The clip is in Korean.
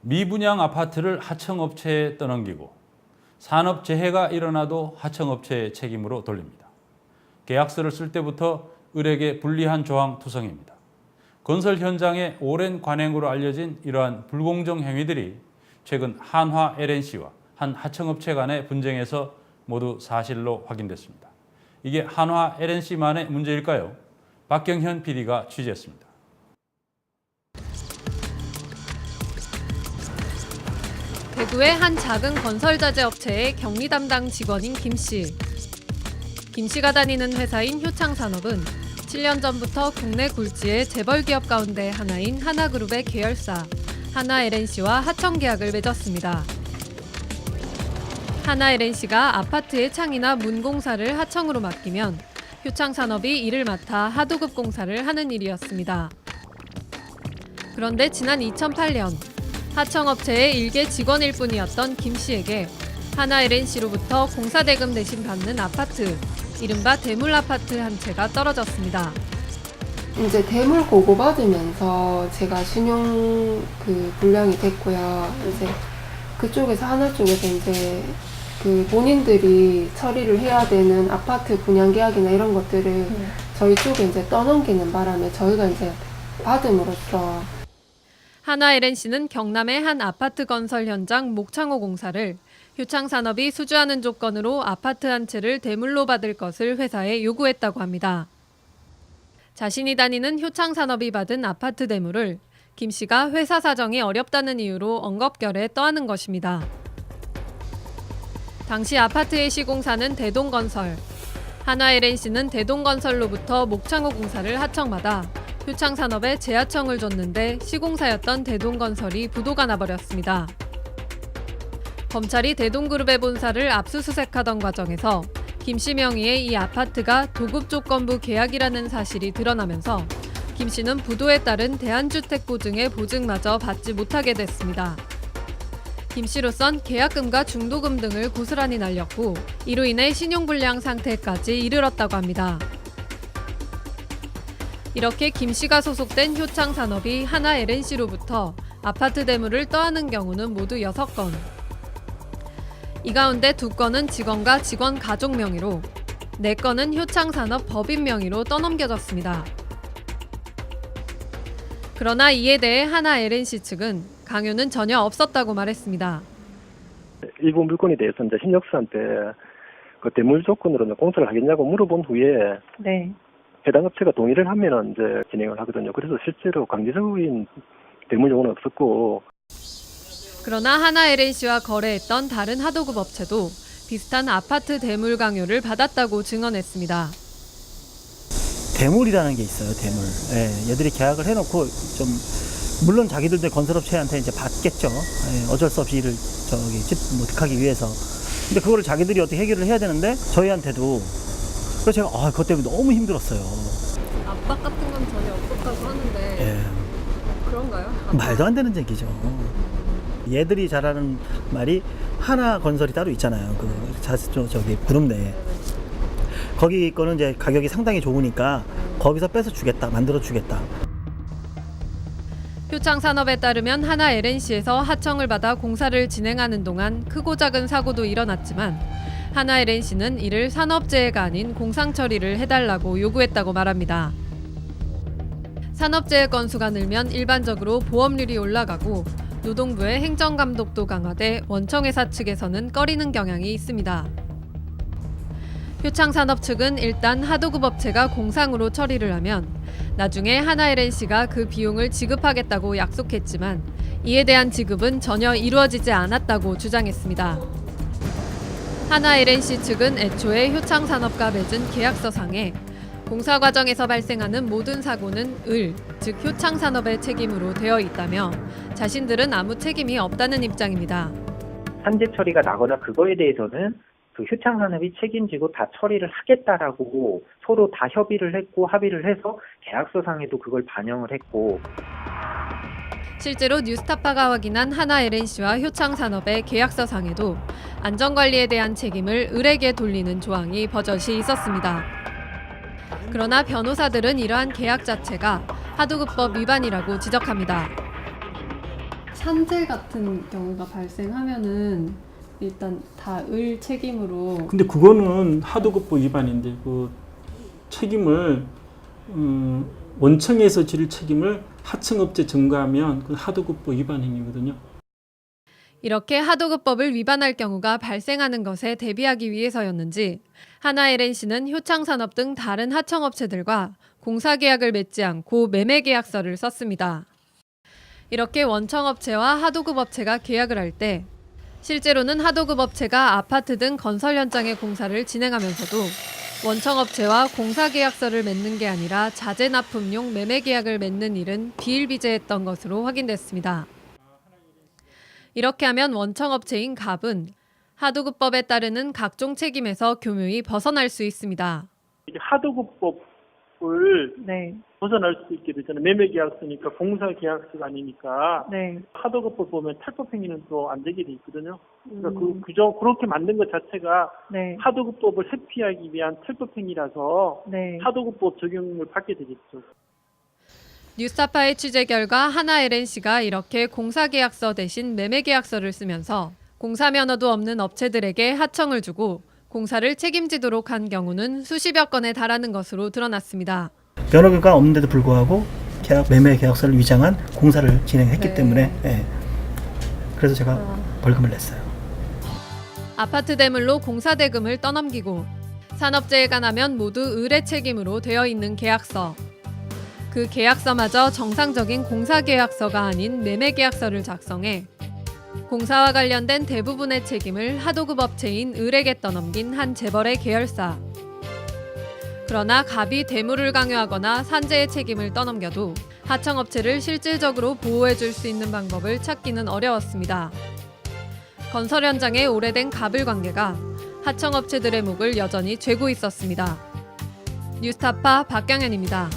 미분양 아파트를 하청업체에 떠넘기고 산업재해가 일어나도 하청업체의 책임으로 돌립니다. 계약서를 쓸 때부터 을에게 불리한 조항 투성입니다. 건설 현장의 오랜 관행으로 알려진 이러한 불공정 행위들이 최근 한화 LNC와 한 하청업체 간의 분쟁에서 모두 사실로 확인됐습니다. 이게 한화 LNC만의 문제일까요? 박경현 PD가 취재했습니다. 대구의 한 작은 건설자재 업체의 격리 담당 직원인 김 씨. 김 씨가 다니는 회사인 효창산업은 7년 전부터 국내 굴지의 재벌 기업 가운데 하나인 하나그룹의 계열사 하나 LNC와 하청 계약을 맺었습니다. 하나 LNC가 아파트의 창이나 문 공사를 하청으로 맡기면 효창산업이 이를 맡아 하도급 공사를 하는 일이었습니다. 그런데 지난 2008년 하청업체의 일개 직원일 뿐이었던 김 씨에게 하나 LNC로부터 공사 대금 대신 받는 아파트, 이른바 대물 아파트 한 채가 떨어졌습니다. 이제 대물 고고 받으면서 제가 신용 불량이 됐고요. 이제 그쪽에서 하나 쪽에서 이제 본인들이 처리를 해야 되는 아파트 분양 계약이나 이런 것들을 저희 쪽에 이제 떠넘기는 바람에 저희가 이제 받음으로써 하나 LNC는 경남의 한 아파트 건설 현장 목창호 공사를 효창산업이 수주하는 조건으로 아파트 한 채를 대물로 받을 것을 회사에 요구했다고 합니다. 자신이 다니는 효창산업이 받은 아파트 대물을 김 씨가 회사 사정이 어렵다는 이유로 엉겁결에 떠안은 것입니다. 당시 아파트의 시공사는 대동건설, 하나 LNC는 대동건설로부터 목창호 공사를 하청받아 효창산업에 재하청을 줬는데 시공사였던 대동건설이 부도가 나버렸습니다. 검찰이 대동그룹의 본사를 압수수색하던 과정에서 김 씨 명의의 이 아파트가 도급조건부 계약이라는 사실이 드러나면서 김 씨는 부도에 따른 대한주택보증의 보증마저 받지 못하게 됐습니다. 김 씨로선 계약금과 중도금 등을 고스란히 날렸고 이로 인해 신용불량 상태까지 이르렀다고 합니다. 이렇게 김 씨가 소속된 효창산업이 하나 LNC로부터 아파트 대물을 떠안은 경우는 모두 6건. 이 가운데 2건은 직원과 직원 가족 명의로, 4건은 효창산업 법인 명의로 떠넘겨졌습니다. 그러나 이에 대해 하나 LNC 측은 강요는 전혀 없었다고 말했습니다. 일부 물건에 대해서 이제 신역수한테 그 대물 조건으로 공사를 하겠냐고 물어본 후에 네. 해당 업체가 동의를 하면은 이제 진행을 하거든요. 그래서 실제로 강제적인 대물 요구는 없었고. 그러나 하나 LNC와 거래했던 다른 하도급 업체도 비슷한 아파트 대물 강요를 받았다고 증언했습니다. 대물이라는 게 있어요, 대물. 예, 얘들이 계약을 해놓고 좀 물론 자기들도 건설업체한테 이제 받겠죠. 예, 어쩔 수 없이 일을 하기 위해서. 근데 그거를 자기들이 어떻게 해결을 해야 되는데 저희한테도. 그래서 제가 그것 때문에 너무 힘들었어요. 압박 같은 건 전혀 없었다고 하는데 예. 그런가요? 말도 안 되는 얘기죠. 얘들이 잘하는 말이 하나 건설이 따로 있잖아요. 저기 그룹 내에. 거기 거는 이제 가격이 상당히 좋으니까 거기서 빼서 주겠다, 만들어 주겠다. 효창산업에 따르면 하나 LNC에서 하청을 받아 공사를 진행하는 동안 크고 작은 사고도 일어났지만 하나 LNC는 이를 산업재해가 아닌 공상 처리를 해달라고 요구했다고 말합니다. 산업재해 건수가 늘면 일반적으로 보험률이 올라가고 노동부의 행정감독도 강화돼 원청회사 측에서는 꺼리는 경향이 있습니다. 효창산업 측은 일단 하도급 업체가 공상으로 처리를 하면 나중에 하나 LNC가 그 비용을 지급하겠다고 약속했지만 이에 대한 지급은 전혀 이루어지지 않았다고 주장했습니다. 하나 LNC 측은 애초에 효창산업과 맺은 계약서상에 공사 과정에서 발생하는 모든 사고는 즉 효창산업의 책임으로 되어 있다며 자신들은 아무 책임이 없다는 입장입니다. 산재 처리가 나거나 그거에 대해서는 그 효창산업이 책임지고 다 처리를 하겠다라고 서로 다 협의를 했고 합의를 해서 계약서상에도 그걸 반영을 했고. 실제로 뉴스타파가 확인한 하나 LNC와 효창산업의 계약서상에도 안전관리에 대한 책임을 을에게 돌리는 조항이 버젓이 있었습니다. 그러나 변호사들은 이러한 계약 자체가 하도급법 위반이라고 지적합니다. 산재 같은 경우가 발생하면은 일단 다 을 책임으로. 근데 그거는 하도급법 위반인데 그 책임을 원청에서 질 책임을 하청업체 전가하면 그 하도급법 위반 행위거든요. 이렇게 하도급법을 위반할 경우가 발생하는 것에 대비하기 위해서였는지 하나LNC는 효창산업 등 다른 하청업체들과 공사계약을 맺지 않고 매매계약서를 썼습니다. 이렇게 원청업체와 하도급업체가 계약을 할 때 실제로는 하도급업체가 아파트 등 건설 현장의 공사를 진행하면서도 원청업체와 공사계약서를 맺는 게 아니라 자재납품용 매매계약을 맺는 일은 비일비재했던 것으로 확인됐습니다. 이렇게 하면 원청업체인 갑은 하도급법에 따르는 각종 책임에서 교묘히 벗어날 수 있습니다. 이제 하도급법을 벗어날 수 있게 되잖아요. 매매계약서니까 공사계약서가 아니니까 하도급법 보면 탈법행위는 또 안 되게 돼 있거든요. 그러니까 그렇게 만든 것 자체가 하도급법을 회피하기 위한 탈법행위라서 하도급법 적용을 받게 되겠죠. 뉴스타파의 취재 결과 하나LNC가 이렇게 공사계약서 대신 매매계약서를 쓰면서 공사면허도 없는 업체들에게 하청을 주고 공사를 책임지도록 한 경우는 수십여 건에 달하는 것으로 드러났습니다. 면허가 없는데도 불구하고 매매 계약서를 위장한 공사를 진행했기 때문에 그래서 제가 벌금을 냈어요. 아파트 대물로 공사 대금을 떠넘기고 산업재해가 나면 모두 을의 책임으로 되어 있는 계약서. 그 계약서마저 정상적인 공사계약서가 아닌 매매계약서를 작성해 공사와 관련된 대부분의 책임을 하도급업체인 을에게 떠넘긴 한 재벌의 계열사. 그러나 갑이 대물을 강요하거나 산재의 책임을 떠넘겨도 하청업체를 실질적으로 보호해줄 수 있는 방법을 찾기는 어려웠습니다. 건설 현장의 오래된 갑을 관계가 하청업체들의 목을 여전히 죄고 있었습니다. 뉴스타파 박경현입니다.